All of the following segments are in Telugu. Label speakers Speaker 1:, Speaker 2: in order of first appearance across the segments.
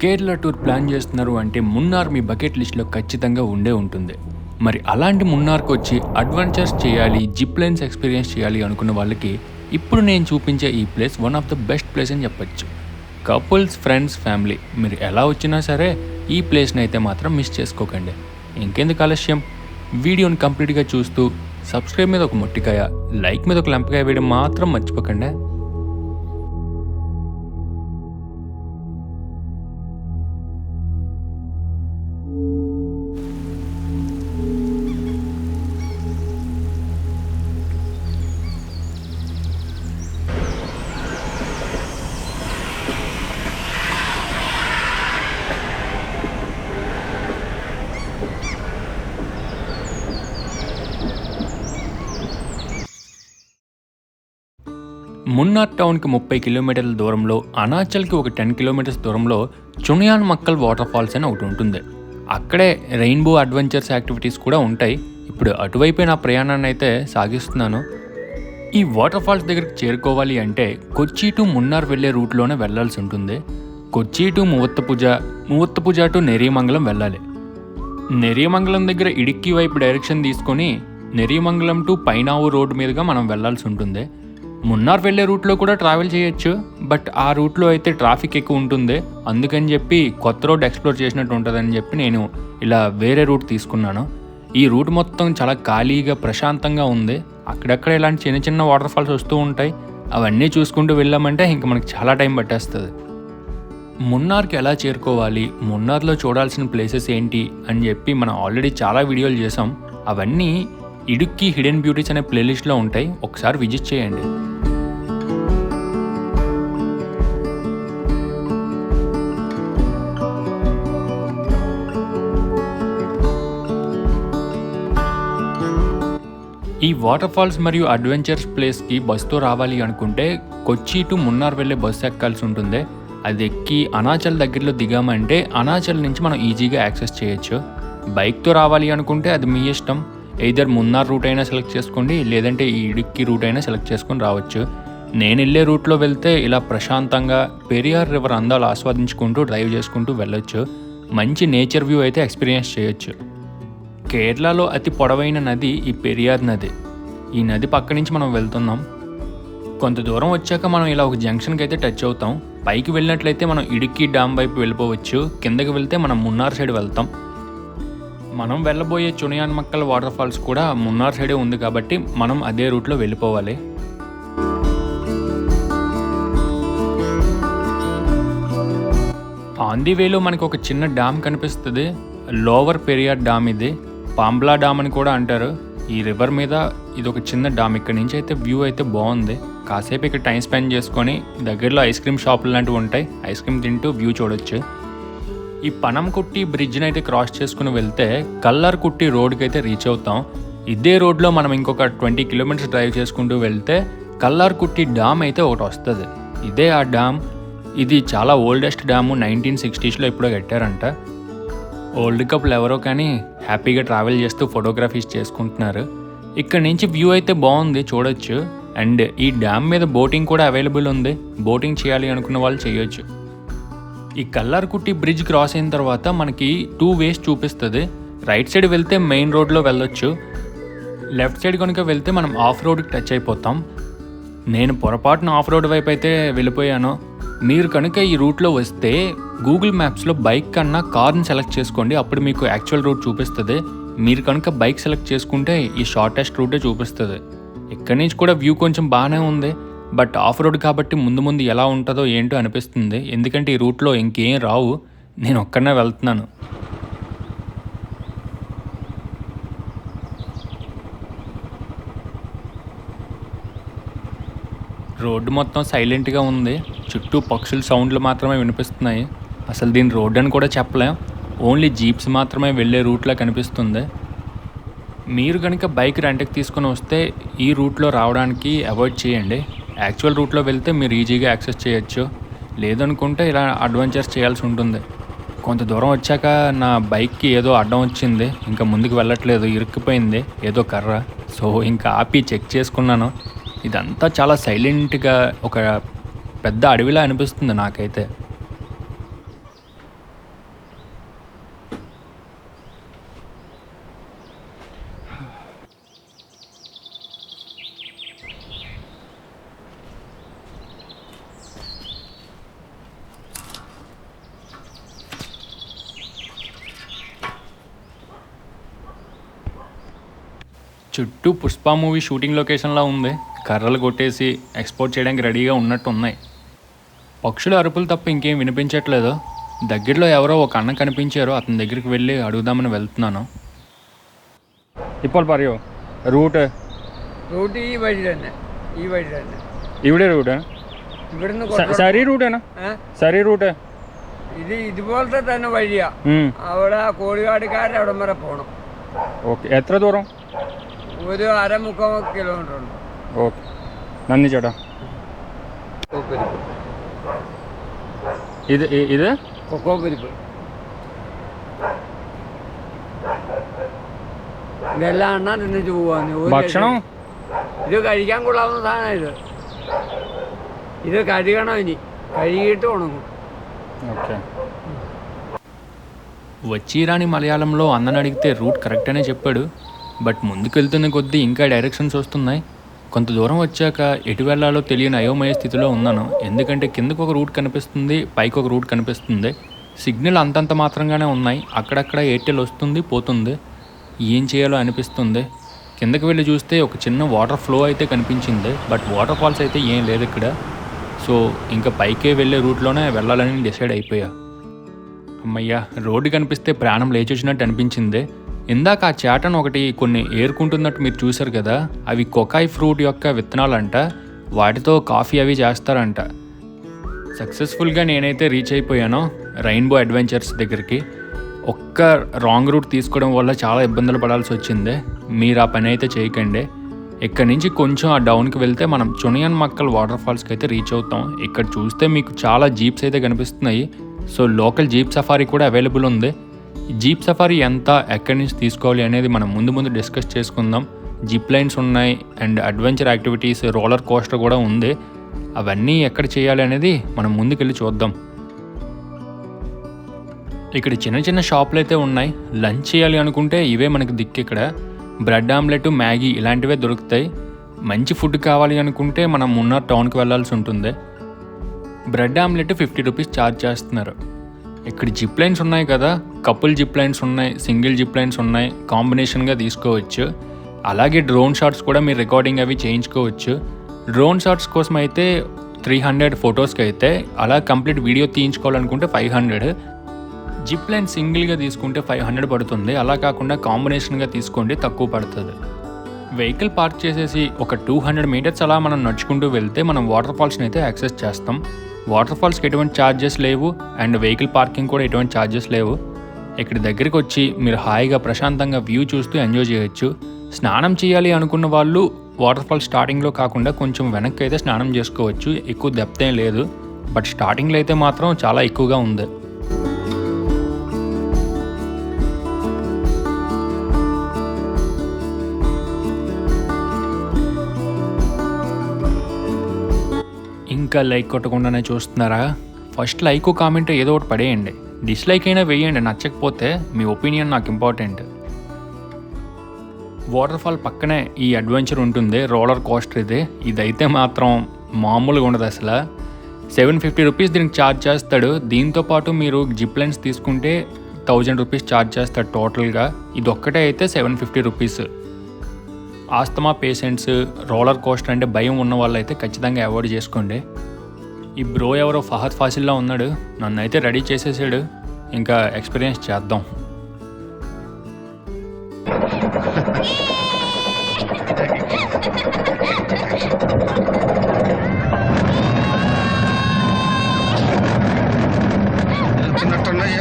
Speaker 1: కేరళ టూర్ ప్లాన్ చేస్తున్నారు అంటే మున్నార్ మీ బకెట్ లిస్ట్లో ఖచ్చితంగా ఉండే ఉంటుంది. మరి అలాంటి మున్నార్కి వచ్చి అడ్వెంచర్స్ చేయాలి, జిప్ లైన్స్ ఎక్స్పీరియన్స్ చేయాలి అనుకున్న వాళ్ళకి ఇప్పుడు నేను చూపించే ఈ place one of the best place అని చెప్పచ్చు. కపుల్స్, ఫ్రెండ్స్, ఫ్యామిలీ మీరు ఎలా వచ్చినా సరే ఈ ప్లేస్ని అయితే మాత్రం మిస్ చేసుకోకండి. ఇంకెందుకు ఆలస్యం, వీడియోని కంప్లీట్గా చూస్తూ సబ్స్క్రైబ్ మీద ఒక మొట్టికాయ, లైక్ మీద ఒక లంపకాయ వేయడం మాత్రం మర్చిపోకండి. మున్నార్ టౌన్కి 30 కిలోమీటర్ల దూరంలో, అనాచల్కి ఒక 10 కిలోమీటర్స్ దూరంలో చునియాన్ మక్కల్ వాటర్ ఫాల్స్ అని ఒకటి ఉంటుంది. అక్కడే రెయిన్బో అడ్వెంచర్స్ యాక్టివిటీస్ కూడా ఉంటాయి. ఇప్పుడు అటువైపే నా ప్రయాణాన్ని అయితే సాగిస్తున్నాను. ఈ వాటర్ ఫాల్స్ దగ్గరికి చేరుకోవాలి అంటే కొచ్చి టు మున్నార్ వెళ్ళే రూట్లోనే వెళ్లాల్సి ఉంటుంది. కొచ్చి టు మువత్తపుజ టు నెరియమంగళం వెళ్ళాలి. నెరియమంగళం దగ్గర ఇడిక్కి వైపు డైరెక్షన్ తీసుకొని నెరియమంగళం టు పైనావు రోడ్ మీదుగా మనం వెళ్లాల్సి ఉంటుంది. మున్నార్ వెళ్ళే రూట్లో కూడా ట్రావెల్ చేయొచ్చు, బట్ ఆ రూట్లో అయితే ట్రాఫిక్ ఎక్కువ ఉంటుంది. అందుకని చెప్పి కొత్త రోడ్ ఎక్స్ప్లోర్ చేసినట్టు ఉంటుందని చెప్పి నేను ఇలా వేరే రూట్ తీసుకున్నాను. ఈ రూట్ మొత్తం చాలా ఖాళీగా ప్రశాంతంగా ఉంది. అక్కడక్కడ ఇలాంటి చిన్న చిన్న వాటర్ ఫాల్స్ వస్తూ ఉంటాయి. అవన్నీ చూసుకుంటూ వెళ్ళామంటే ఇంక మనకి చాలా టైం పట్టేస్తుంది. మున్నార్కి ఎలా చేరుకోవాలి, మున్నార్లో చూడాల్సిన ప్లేసెస్ ఏంటి అని చెప్పి మనం ఆల్రెడీ చాలా వీడియోలు చేసాం. అవన్నీ ఇడుక్కి హిడెన్ బ్యూటీస్ అనే ప్లేలిస్ట్లో ఉంటాయి, ఒకసారి విజిట్ చేయండి. ఈ వాటర్ ఫాల్స్ మరియు అడ్వెంచర్స్ ప్లేస్కి బస్తో రావాలి అనుకుంటే కొచ్చి టు మున్నార్ వెళ్ళే బస్సు ఎక్కాల్సి ఉంటుంది. అది ఎక్కి అనాచల్ దగ్గరలో దిగామంటే అనాచల్ నుంచి మనం ఈజీగా యాక్సెస్ చేయొచ్చు. బైక్తో రావాలి అనుకుంటే అది మీ ఇష్టం. ఎయిదర్ మున్నార్ రూట్ అయినా సెలెక్ట్ చేసుకోండి, లేదంటే ఈ ఇడుక్కి రూట్ అయినా సెలెక్ట్ చేసుకొని రావచ్చు. నేను వెళ్ళే రూట్లో వెళ్తే ఇలా ప్రశాంతంగా పెరియార్ రివర్ అందాలు ఆస్వాదించుకుంటూ డ్రైవ్ చేసుకుంటూ వెళ్ళొచ్చు. మంచి నేచర్ వ్యూ అయితే ఎక్స్పీరియన్స్ చేయొచ్చు. కేరళలో అతి పొడవైన నది ఈ పెరియార్ నది. ఈ నది పక్క నుంచి మనం వెళ్తున్నాం. కొంత దూరం వచ్చాక మనం ఇలా ఒక జంక్షన్కి అయితే టచ్ అవుతాం. పైకి వెళ్ళినట్లయితే మనం ఇడుక్కి డ్యామ్ వైపు వెళ్ళిపోవచ్చు, కిందకి వెళ్తే మనం మున్నార్ సైడ్ వెళ్తాం. మనం వెళ్ళబోయే చునియాన్ మక్కల్ వాటర్ ఫాల్స్ కూడా మున్నార్ సైడే ఉంది కాబట్టి మనం అదే రూట్లో వెళ్ళిపోవాలి. ఆన్ ది వేలో మనకు ఒక చిన్న డ్యామ్ కనిపిస్తుంది, లోవర్ పెరియార్ డ్యామ్. ఇది పాంబ్లా డ్యామ్ అని కూడా అంటారు. ఈ రివర్ మీద ఇది ఒక చిన్న డ్యామ్. ఇక్కడ నుంచి అయితే వ్యూ అయితే బాగుంది. కాసేపు ఇక్కడ టైం స్పెండ్ చేసుకొని దగ్గరలో ఐస్ క్రీమ్ షాపులు లాంటివి ఉంటాయి, ఐస్ క్రీమ్ తింటూ వ్యూ చూడొచ్చు. ఈ పనంకుట్టి బ్రిడ్జ్ని అయితే క్రాస్ చేసుకుని వెళ్తే కల్లార్కుట్టి రోడ్కి అయితే రీచ్ అవుతాం. ఇదే రోడ్లో మనం ఇంకొక 20 కిలోమీటర్స్ డ్రైవ్ చేసుకుంటూ వెళ్తే కల్లార్కుట్టి డ్యామ్ అయితే ఒకటి వస్తుంది. ఇదే ఆ డ్యామ్. ఇది చాలా ఓల్డెస్ట్ డ్యాము, 1960స్లో ఎప్పుడో కట్టారంట. ఓల్డ్ కపుల్ ఎవరో కానీ హ్యాపీగా ట్రావెల్ చేస్తూ ఫోటోగ్రఫీస్ చేసుకుంటున్నారు. ఇక్కడ నుంచి వ్యూ అయితే బాగుంది, చూడొచ్చు. అండ్ ఈ డ్యామ్ మీద బోటింగ్ కూడా అవైలబుల్ ఉంది. బోటింగ్ చేయాలి అనుకున్న వాళ్ళు చేయొచ్చు. ఈ కల్లార్కుట్టి బ్రిడ్జ్ క్రాస్ అయిన తర్వాత మనకి 2 వేస్ చూపిస్తుంది. రైట్ సైడ్ వెళ్తే మెయిన్ రోడ్లో వెళ్ళొచ్చు, లెఫ్ట్ సైడ్ కనుక వెళ్తే మనం ఆఫ్ రోడ్కి టచ్ అయిపోతాం. నేను పొరపాటున ఆఫ్ రోడ్ వైపు అయితే వెళ్ళిపోయాను. మీరు కనుక ఈ రూట్లో వస్తే గూగుల్ మ్యాప్స్లో బైక్ కన్నా కార్ని సెలెక్ట్ చేసుకోండి, అప్పుడు మీకు యాక్చువల్ రూట్ చూపిస్తుంది. మీరు కనుక బైక్ సెలెక్ట్ చేసుకుంటే ఈ షార్టెస్ట్ రూటే చూపిస్తుంది. ఇక్కడి నుంచి కూడా వ్యూ కొంచెం బాగానే ఉంది, బట్ ఆఫ్ రోడ్ కాబట్టి ముందు ముందు ఎలా ఉంటుందో ఏంటో అనిపిస్తుంది. ఎందుకంటే ఈ రూట్లో ఇంకేం రావు, నేను ఒక్కడనే వెళ్తున్నాను. రోడ్డు మొత్తం సైలెంట్గా ఉంది, చుట్టూ పక్షుల సౌండ్లు మాత్రమే వినిపిస్తున్నాయి. అసలు దీని రోడ్ అని కూడా చెప్పలేం, ఓన్లీ జీప్స్ మాత్రమే వెళ్ళే రూట్లో కనిపిస్తుంది. మీరు కనుక బైక్ రెంట్కి తీసుకొని వస్తే ఈ రూట్లో రావడానికి అవాయిడ్ చేయండి. యాక్చువల్ రూట్లో వెళ్తే మీరు ఈజీగా యాక్సెస్ చేయొచ్చు, లేదనుకుంటే ఇలా అడ్వెంచర్స్ చేయాల్సి ఉంటుంది. కొంత దూరం వచ్చాక నా బైక్కి ఏదో అడ్డం వచ్చింది, ఇంకా ముందుకు వెళ్ళట్లేదు, ఇరుక్కుపోయింది ఏదో కర్ర. సో ఇంకా ఆపి చెక్ చేసుకున్నాను. ఇదంతా చాలా సైలెంట్గా ఒక పెద్ద అడవిలా అనిపిస్తుంది నాకైతే. చుట్టూ పుష్ప మూవీ షూటింగ్ లొకేషన్లా ఉంది. కర్రలు కొట్టేసి ఎక్స్పోర్ట్ చేయడానికి రెడీగా ఉన్నట్టు ఉన్నాయి. పక్షుల అరుపులు తప్ప ఇంకేం వినిపించట్లేదు. దగ్గరలో ఎవరో ఒక అన్న కనిపించారో, అతని దగ్గరికి వెళ్ళి అడుగుదామని వెళ్తున్నాను. ഇപ്പോൾ പറയോ റൂട്ട്
Speaker 2: ഈ വഴി തന്നെ
Speaker 1: ഇവിടെ റൂട്ട്
Speaker 2: ഇവിടുന്ന്
Speaker 1: സരി റൂട്ടാണ് സരി റൂട്ട്
Speaker 2: ഇതുപോലത്തെ തന്നെ വഴിയാ. അവിടെ കോഴിക്കാടുകാരുടെ അവിടം വരെ പോകണം.
Speaker 1: ഓക്കെ, എത്ര ദൂരം?
Speaker 2: ഒരു 3/4 കിലോമീറ്റർ ഉണ്ട്.
Speaker 1: ഓക്കെ, നന്ദി ചേട്ടാ. ഇത്
Speaker 2: കൊക്കോ പരിപ്പ് ഇതെല്ലാം എണ്ണ തിന്നിട്ട് പോവാന്ന്.
Speaker 1: ഭക്ഷണം
Speaker 2: ഇത് കഴിക്കാൻ കൊള്ളാവുന്ന സാധനം. ഇത് കഴുകണം, ഇനി കഴുകിയിട്ട് ഉണങ്ങും.
Speaker 1: ఓకే. వచ్చిరాని మలయాళంలో అన్నని అడిగితే రూట్ కరెక్ట్ అనే చెప్పాడు. బట్ ముందుకు వెళ్తున్న కొద్దీ ఇంకా డైరెక్షన్స్ వస్తున్నాయి. కొంత దూరం వచ్చాక ఎటు వెళ్ళాలో తెలియని అయోమయ స్థితిలో ఉన్నాను. ఎందుకంటే కిందకు ఒక రూట్ కనిపిస్తుంది, పైకి ఒక రూట్ కనిపిస్తుంది. సిగ్నల్ అంతంత మాత్రంగానే ఉన్నాయి. అక్కడక్కడ ఎయిర్టెల్ వస్తుంది పోతుంది. ఏం చేయాలో అనిపిస్తుంది. కిందకి వెళ్ళి చూస్తే ఒక చిన్న వాటర్ ఫ్లో అయితే కనిపించింది. బట్ వాటర్ ఫాల్స్ అయితే ఏం లేదు ఇక్కడ. సో ఇంకా పైకే వెళ్ళే రూట్లోనే వెళ్ళాలని డిసైడ్ అయిపోయా. అమ్మయ్యా, రోడ్డు కనిపిస్తే ప్రాణం లేచొచ్చినట్టు అనిపించింది. ఇందాక ఆ చేటను ఒకటి కొన్ని ఏరుకుంటున్నట్టు మీరు చూశారు కదా, అవి కొకాయ్ ఫ్రూట్ యొక్క విత్తనాలంట. వాటితో కాఫీ అవి చేస్తారంట. సక్సెస్ఫుల్గా నేనైతే రీచ్ అయిపోయాను రెయిన్బో అడ్వెంచర్స్ దగ్గరికి. ఒక్క రాంగ్ రూట్ తీసుకోవడం వల్ల చాలా ఇబ్బందులు పడాల్సి వచ్చింది. మీరు ఆ పని అయితే చేయకండి. ఇక్కడ నుంచి కొంచెం ఆ డౌన్కి వెళ్తే మనం చునియన్ మక్కల్ వాటర్ ఫాల్స్కి అయితే రీచ్ అవుతాం. ఇక్కడ చూస్తే మీకు చాలా జీప్స్ అయితే కనిపిస్తున్నాయి. సో లోకల్ జీప్ సఫారీ కూడా అవైలబుల్ ఉంది. జీప్ సఫారీ ఎంత, ఎక్కడి నుంచి తీసుకోవాలి అనేది మనం ముందు డిస్కస్ చేసుకుందాం. జిప్ లైన్స్ ఉన్నాయి and adventure activities, roller coaster కూడా ఉంది. అవన్నీ ఎక్కడ చేయాలి అనేది మనం ముందుకెళ్ళి చూద్దాం. ఇక్కడ చిన్న చిన్న షాపులు అయితే ఉన్నాయి. లంచ్ చేయాలి అనుకుంటే ఇవే మనకి దిక్కు. ఇక్కడ బ్రెడ్ ఆమ్లెట్, మ్యాగీ ఇలాంటివే దొరుకుతాయి. మంచి ఫుడ్ కావాలి అనుకుంటే మనం మున్నార్ టౌన్కి వెళ్ళాల్సి ఉంటుంది. బ్రెడ్ ఆమ్లెట్ 50 రూపీస్ ఛార్జ్ చేస్తున్నారు. ఇక్కడ జిప్ లైన్స్ ఉన్నాయి కదా, కపుల్ జిప్ లైన్స్ ఉన్నాయి, సింగిల్ జిప్ లైన్స్ ఉన్నాయి. కాంబినేషన్గా తీసుకోవచ్చు. అలాగే డ్రోన్ షాట్స్ కూడా మీరు రికార్డింగ్ అవి చేయించుకోవచ్చు. డ్రోన్ షాట్స్ కోసం అయితే 300 ఫొటోస్కి అయితే, అలా కంప్లీట్ వీడియో తీయించుకోవాలనుకుంటే 500. జిప్ లైన్ సింగిల్గా తీసుకుంటే 500 పడుతుంది. అలా కాకుండా కాంబినేషన్గా తీసుకోండి, తక్కువ పడుతుంది. వెహికల్ పార్క్ చేసేసి ఒక 200 మీటర్స్ అలా మనం నడుచుకుంటూ వెళ్తే మనం వాటర్ ఫాల్స్ని అయితే యాక్సెస్ చేస్తాం. వాటర్ ఫాల్స్కి ఎటువంటి ఛార్జెస్ లేవు అండ్ వెహికల్ పార్కింగ్ కూడా ఎటువంటి ఛార్జెస్ లేవు. ఇక్కడ దగ్గరికి వచ్చి మీరు హాయిగా ప్రశాంతంగా వ్యూ చూస్తూ ఎంజాయ్ చేయొచ్చు. స్నానం చేయాలి అనుకున్న వాళ్ళు వాటర్ ఫాల్ స్టార్టింగ్లో కాకుండా కొంచెం వెనక్కి అయితే స్నానం చేసుకోవచ్చు. ఎక్కువ డెప్త్ ఏం లేదు. బట్ స్టార్టింగ్లో అయితే మాత్రం చాలా ఎక్కువగా ఉంది. ఇంకా లైక్ కొట్టకుండానే చూస్తున్నారా? ఫస్ట్ లైక్, కామెంట్ ఏదో ఒకటి పడేయండి. డిస్లైక్ అయినా వేయండి, నచ్చకపోతే. మీ ఒపీనియన్ నాకు ఇంపార్టెంట్. వాటర్ ఫాల్ పక్కనే ఈ అడ్వెంచర్ ఉంటుంది, రోలర్ కోస్టర్. ఇదైతే మాత్రం మామూలుగా ఉండదు అసలు. 750 రూపీస్ దీనికి ఛార్జ్ చేస్తాడు. దీంతో పాటు మీరు జిప్ లైన్స్ తీసుకుంటే 1000 రూపీస్ ఛార్జ్ చేస్తాడు టోటల్గా. ఇది ఒక్కటే అయితే 750 rupees. Asthma patients, roller coaster అంటే భయం ఉన్న వాళ్ళు అయితే ఖచ్చితంగా అవాయిడ్ చేసుకోండి. ఈ బ్రో ఎవరో ఫహద్ ఫాసిల్లా ఉన్నాడు. నన్ను అయితే రెడీ చేసేసాడు. ఇంకా ఎక్స్పీరియన్స్ చేద్దాం.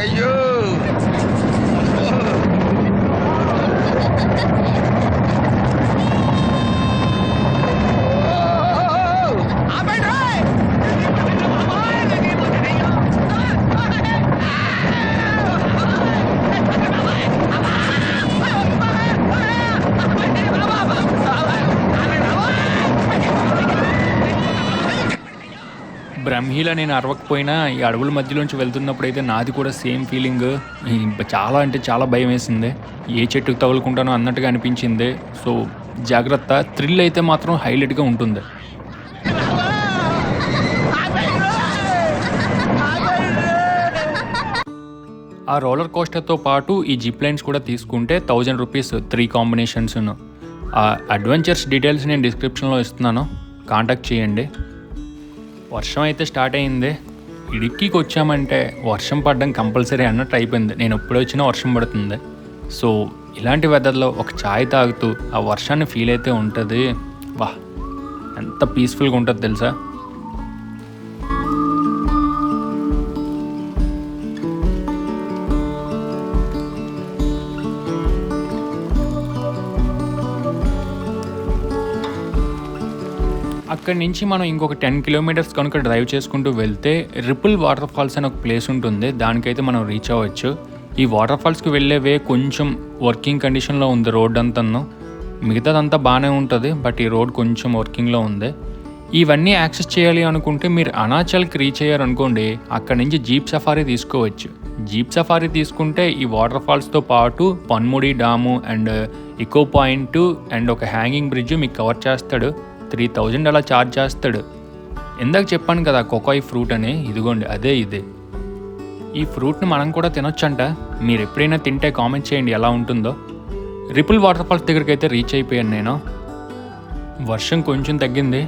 Speaker 2: అయ్యో
Speaker 1: బ్రహ్మీలా నేను అరవకపోయినా ఈ అడవుల మధ్యలోంచి వెళ్తున్నప్పుడైతే నాది కూడా సేమ్ ఫీలింగ్. చాలా అంటే చాలా భయం వేసింది. ఏ చెట్టుకు తగులుకుంటానో అన్నట్టుగా అనిపించింది. సో జాగ్రత్త. థ్రిల్ అయితే మాత్రం హైలైట్గా ఉంటుంది. ఆ రోలర్ కోస్టర్తో పాటు ఈ జిప్ లైన్స్ కూడా తీసుకుంటే 1000 రూపీస్ 3 కాంబినేషన్స్ను. ఆ అడ్వెంచర్స్ డీటెయిల్స్ నేను డిస్క్రిప్షన్లో ఇస్తున్నాను, కాంటాక్ట్ చేయండి. వర్షం అయితే స్టార్ట్ అయింది. ఇడుక్కికి వచ్చామంటే వర్షం పడడం కంపల్సరీ అన్నట్టు అయిపోయింది. నేను ఎప్పుడు వచ్చినా వర్షం పడుతుంది. సో ఇలాంటి వెదర్లో ఒక ఛాయ్ తాగుతూ ఆ వర్షాన్ని ఫీల్ అయితే ఉంటుంది. వా, ఎంత పీస్ఫుల్గా ఉంటుంది తెలుసా. అక్కడి నుంచి మనం ఇంకొక 10 కిలోమీటర్స్ కనుక డ్రైవ్ చేసుకుంటూ వెళ్తే రిపుల్ వాటర్ ఫాల్స్ అని ఒక ప్లేస్ ఉంటుంది. దానికైతే మనం రీచ్ అవ్వచ్చు. ఈ వాటర్ ఫాల్స్కి వెళ్ళే వే కొంచెం వర్కింగ్ కండిషన్లో ఉంది. రోడ్ అంతా మిగతాదంతా బాగానే ఉంటుంది, బట్ ఈ రోడ్ కొంచెం వర్కింగ్లో ఉంది. ఇవన్నీ యాక్సెస్ చేయాలి అనుకుంటే మీరు అరుణాచల్కి రీచ్ అయ్యారనుకోండి, అక్కడ నుంచి జీప్ సఫారీ తీసుకోవచ్చు. జీప్ సఫారీ తీసుకుంటే ఈ వాటర్ ఫాల్స్తో పాటు Ponmudi dam and eco point and ఒక హ్యాంగింగ్ బ్రిడ్జ్ మీకు కవర్ చేస్తాడు. 3000 అలా ఛార్జ్ చేస్తాడు. ఇందాక చెప్పాను కదా కొకాయ్ ఫ్రూట్ అని, ఇదిగోండి అదే ఇదే. ఈ ఫ్రూట్ని మనం కూడా తినొచ్చంట. మీరు ఎప్పుడైనా తింటే కామెంట్ చేయండి ఎలా ఉంటుందో. రిపుల్ వాటర్ ఫాల్స్ దగ్గరికి అయితే రీచ్ అయిపోయాను నేను. వర్షం కొంచెం తగ్గింది.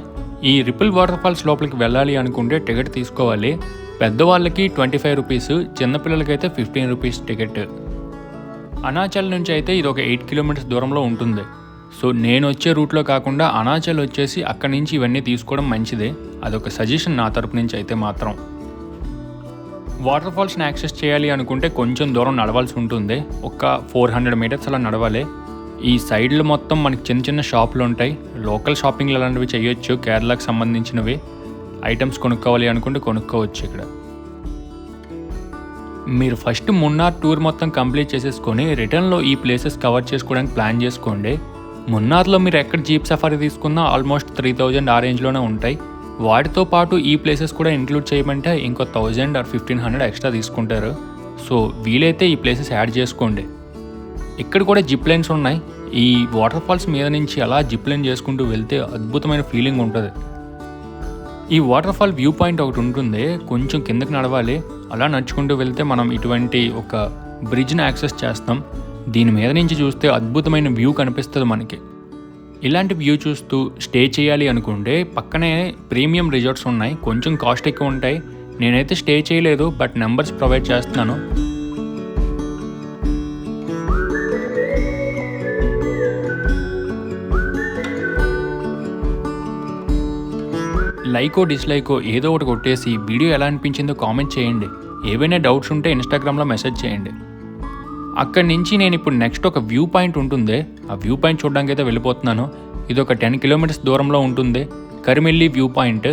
Speaker 1: ఈ రిపుల్ వాటర్ ఫాల్స్ లోపలికి వెళ్ళాలి అనుకుంటే టికెట్ తీసుకోవాలి. పెద్దవాళ్ళకి 25 రూపీస్, చిన్నపిల్లలకైతే 15 రూపీస్ టికెట్. అరుణాచల్ నుంచి అయితే ఇది ఒక 8 కిలోమీటర్స్ దూరంలో ఉంటుంది. సో నేను వచ్చే రూట్లో కాకుండా అరుణాచల్ వచ్చేసి అక్కడి నుంచి ఇవన్నీ తీసుకోవడం మంచిదే. అదొక సజెషన్ నా తరపు నుంచి అయితే మాత్రం. వాటర్ ఫాల్స్ని యాక్సెస్ చేయాలి అనుకుంటే కొంచెం దూరం నడవాల్సి ఉంటుంది. ఒక 400 మీటర్స్ అలా నడవాలి. ఈ సైడ్లో మొత్తం మనకి చిన్న చిన్న షాపులు ఉంటాయి. లోకల్ షాపింగ్లు అలాంటివి చేయొచ్చు. కేరళకు సంబంధించినవి ఐటమ్స్ కొనుక్కోవాలి అనుకుంటే కొనుక్కోవచ్చు. ఇక్కడ మీరు ఫస్ట్ మున్నార్ టూర్ మొత్తం కంప్లీట్ చేసేసుకొని రిటర్న్లో ఈ ప్లేసెస్ కవర్ చేసుకోవడానికి ప్లాన్ చేసుకోండి. మున్నార్లో మీరు ఎక్కడ జీప్ సఫారీ తీసుకున్నా ఆల్మోస్ట్ 3000 ఆ రేంజ్లోనే ఉంటాయి. వాటితో పాటు ఈ ప్లేసెస్ కూడా ఇంక్లూడ్ చేయమంటే ఇంకో 1000 ఆర్ 1500 ఎక్స్ట్రా తీసుకుంటారు. సో వీలైతే ఈ ప్లేసెస్ యాడ్ చేసుకోండి. ఇక్కడ కూడా జిప్ లైన్స్ ఉన్నాయి. ఈ వాటర్ ఫాల్స్ మీద నుంచి అలా జిప్ లైన్ చేసుకుంటూ వెళ్తే అద్భుతమైన ఫీలింగ్ ఉంటుంది. ఈ వాటర్ ఫాల్ వ్యూ పాయింట్ ఒకటి ఉంటుంది. కొంచెం కిందకి నడవాలి. అలా నడుచుకుంటూ వెళ్తే మనం ఇటువంటి ఒక బ్రిడ్జ్ని యాక్సెస్ చేస్తాం. దీని మీద నుంచి చూస్తే అద్భుతమైన వ్యూ కనిపిస్తుంది మనకి. ఇలాంటి వ్యూ చూస్తూ స్టే చేయాలి అనుకుంటే పక్కనే ప్రీమియం రిసార్ట్స్ ఉన్నాయి. కొంచెం కాస్ట్ ఎక్కువ ఉంటాయి. నేనైతే స్టే చేయలేదు, బట్ నెంబర్స్ ప్రొవైడ్ చేస్తున్నాను. లైకో డిస్లైకో ఏదో ఒకటి కొట్టేసి వీడియో ఎలా అనిపించిందో కామెంట్ చేయండి. ఏవైనా డౌట్స్ ఉంటే ఇన్స్టాగ్రామ్లో మెసేజ్ చేయండి. అక్కడి నుంచి నేను ఇప్పుడు నెక్స్ట్ ఒక వ్యూ పాయింట్ ఉంటుంది. ఆ వ్యూ పాయింట్ చూడడానికి అయితే వెళ్ళిపోతున్నాను. ఇది ఒక 10 కిలోమీటర్స్ దూరంలో ఉంటుంది. కరిమెల్లి వ్యూ పాయింట్.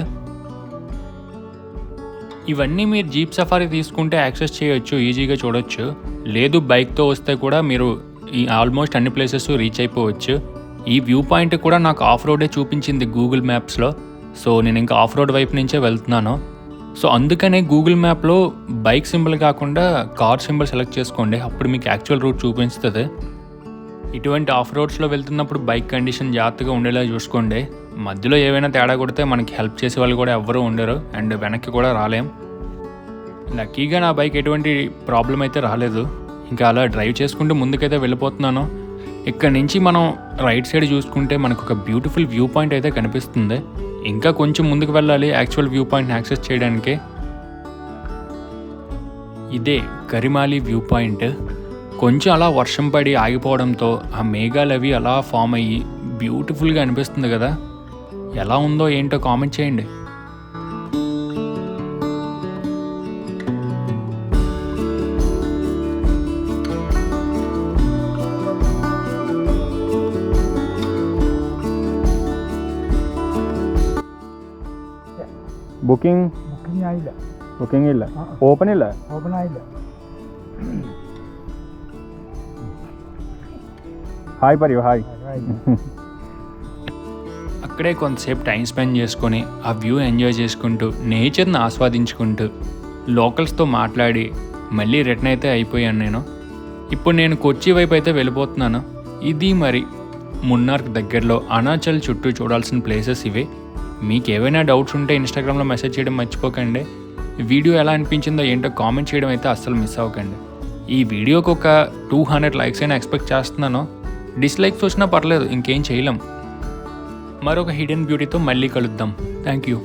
Speaker 1: ఇవన్నీ మీరు జీప్ సఫారీ తీసుకుంటే యాక్సెస్ చేయొచ్చు, ఈజీగా చూడొచ్చు. లేదు బైక్తో వస్తే కూడా మీరు ఈ ఆల్మోస్ట్ అన్ని ప్లేసెస్ రీచ్ అయిపోవచ్చు. ఈ వ్యూ పాయింట్ కూడా నాకు ఆఫ్ రోడే చూపించింది గూగుల్ మ్యాప్స్లో. సో నేను ఇంకా ఆఫ్ రోడ్ వైపు నుంచే వెళ్తున్నాను. సో అందుకనే గూగుల్ మ్యాప్లో బైక్ సింబల్ కాకుండా కార్ సింబల్ సెలెక్ట్ చేసుకోండి. అప్పుడు మీకు యాక్చువల్ రూట్ చూపిస్తుంది. ఇటువంటి ఆఫ్ రోడ్స్లో వెళ్తున్నప్పుడు బైక్ కండిషన్ జాగ్రత్తగా ఉండేలా చూసుకోండి. మధ్యలో ఏవైనా తేడా కొడితే మనకి హెల్ప్ చేసే వాళ్ళు కూడా ఎవ్వరూ ఉండరు, అండ్ వెనక్కి కూడా రాలేం. లక్కీగా నా బైక్ ఎటువంటి ప్రాబ్లం అయితే రాలేదు. ఇంకా అలా డ్రైవ్ చేసుకుంటూ ముందుకైతే వెళ్ళిపోతున్నాను. ఇక్కడ నుంచి మనం రైట్ సైడ్ చూసుకుంటే మనకు ఒక బ్యూటిఫుల్ వ్యూ పాయింట్ అయితే కనిపిస్తుంది. ఇంకా కొంచెం ముందుకు వెళ్ళాలి యాక్చువల్ వ్యూ పాయింట్ని యాక్సెస్ చేయడానికి. ఇదే కరిమాలి వ్యూ పాయింట్. కొంచెం అలా వర్షం పడి ఆగిపోవడంతో ఆ మేఘాలు అవి అలా ఫామ్ అయ్యి బ్యూటిఫుల్గా అనిపిస్తుంది కదా. ఎలా ఉందో ఏంటో కామెంట్ చేయండి.
Speaker 3: ಬುಕಿಂಗ್
Speaker 2: ಆಗಿಲ್ಲ.
Speaker 3: ಬುಕಿಂಗ್ ಇಲ್ಲ, ಓಪನ್ ಇಲ್ಲ.
Speaker 2: ಓಪನ್ ಆಗಿಲ್ಲ.
Speaker 3: హాయ్ పర్యు, హాయ్.
Speaker 1: అక్కడే కొంతసేపు టైం స్పెండ్ చేసుకొని ఆ వ్యూ ఎంజాయ్ చేసుకుంటూ నేచర్ని ఆస్వాదించుకుంటూ లోకల్స్తో మాట్లాడి మళ్ళీ రిటర్న్ అయితే అయిపోయాను నేను. ఇప్పుడు నేను కొచ్చి వైపు అయితే వెళ్ళిపోతున్నాను. ఇది మరి మున్నార్కి దగ్గరలో అరుణాచల్ చుట్టూ చూడాల్సిన ప్లేసెస్ ఇవే. మీకు ఏవైనా డౌట్స్ ఉంటే ఇన్స్టాగ్రామ్లో మెసేజ్ చేయడం మర్చిపోకండి. వీడియో ఎలా అనిపించిందో ఏంటో కామెంట్ చేయడం అయితే అస్సలు మిస్ అవ్వకండి. ఈ వీడియోకి ఒక 200 లైక్స్ అయినా ఎక్స్పెక్ట్ చేస్తున్నాను. డిస్లైక్స్ వచ్చినా పర్లేదు, ఇంకేం చేయలేం. మరొక హిడెన్ బ్యూటీతో మళ్ళీ కలుద్దాం. Thank you.